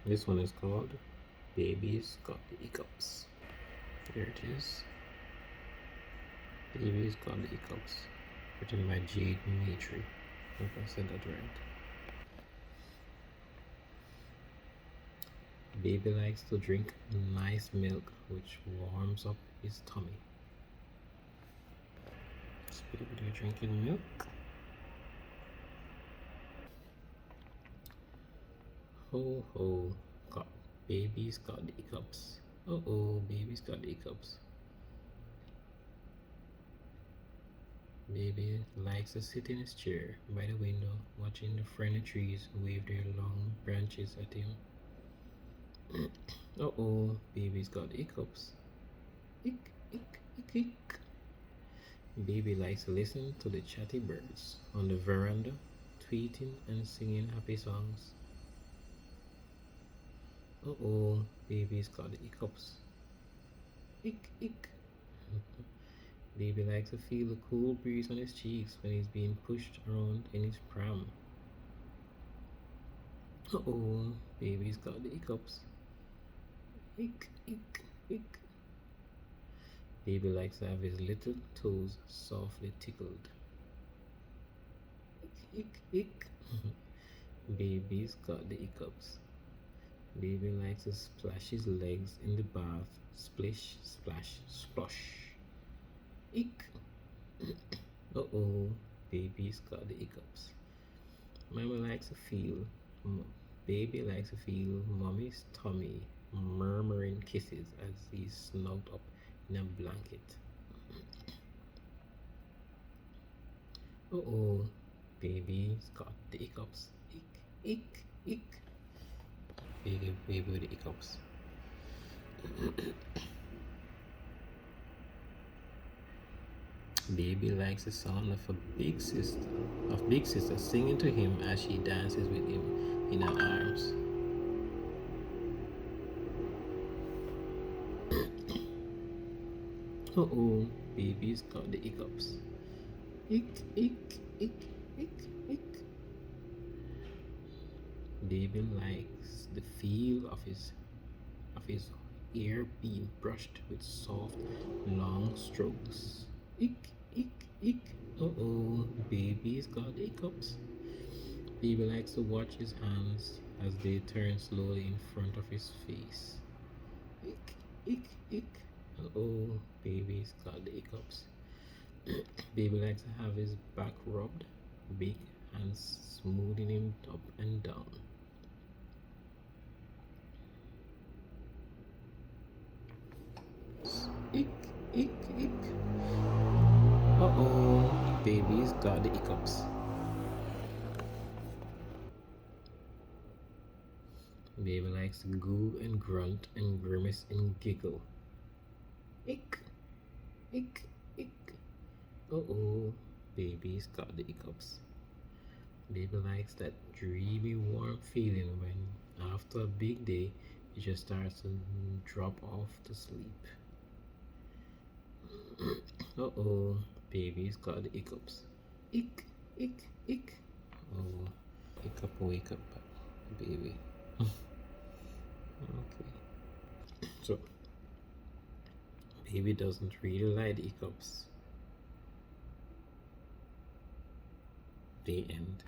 This one is called Baby's Got the Hiccups. Here it is. Baby's Got the Hiccups. Written by Jade Matry. Hope I said that right. Baby likes to drink nice milk, which warms up his tummy. Is baby there drinking milk? Ho ho, baby's got the hiccups. Oh, baby's got the hiccups. Baby likes to sit in his chair by the window, watching the friendly trees wave their long branches at him. Oh, baby's got the hiccups. Ick, ick, ick, ick. Baby likes to listen to the chatty birds on the veranda, tweeting and singing happy songs. Oh, baby's got the hiccups. Ick, ick. Baby likes to feel the cool breeze on his cheeks when he's being pushed around in his pram. Oh, baby's got the hiccups. Ick, ick, ick. Baby likes to have his little toes softly tickled. Ick, ick, ick. Baby's got the hiccups. Baby likes to splash his legs in the bath. Splish, splash, splosh. Ick. Oh, baby's got the hiccups. Baby likes to feel mommy's tummy murmuring kisses as he's snugged up in a blanket. Oh, baby's got the hiccups. Ick, ick, ick. Baby with the hiccups. Baby likes the sound of big sister singing to him as she dances with him in her arms. Oh, baby's got the hiccups. Ick, ick, ick, ick, ick. Baby likes the feel of his hair being brushed with soft, long strokes. Ick, ick, ick. Oh, baby's got hiccups. Baby likes to watch his hands as they turn slowly in front of his face. Ick, ick, ick. Oh, baby's got the hiccups. Baby likes to have his back rubbed, big hands smoothing him up and down. Ick, ick, ick. Oh, baby's got the hiccups. Baby likes to goo and grunt and grimace and giggle. Ick, ick, ick. Oh, baby's got the hiccups. Baby likes that dreamy, warm feeling when, after a big day, he just starts to drop off to sleep. Oh, baby's got the hiccups. Ick, ick, ick. Oh, hiccup, wake up, baby. Okay. So, baby doesn't really like the hiccups. The end.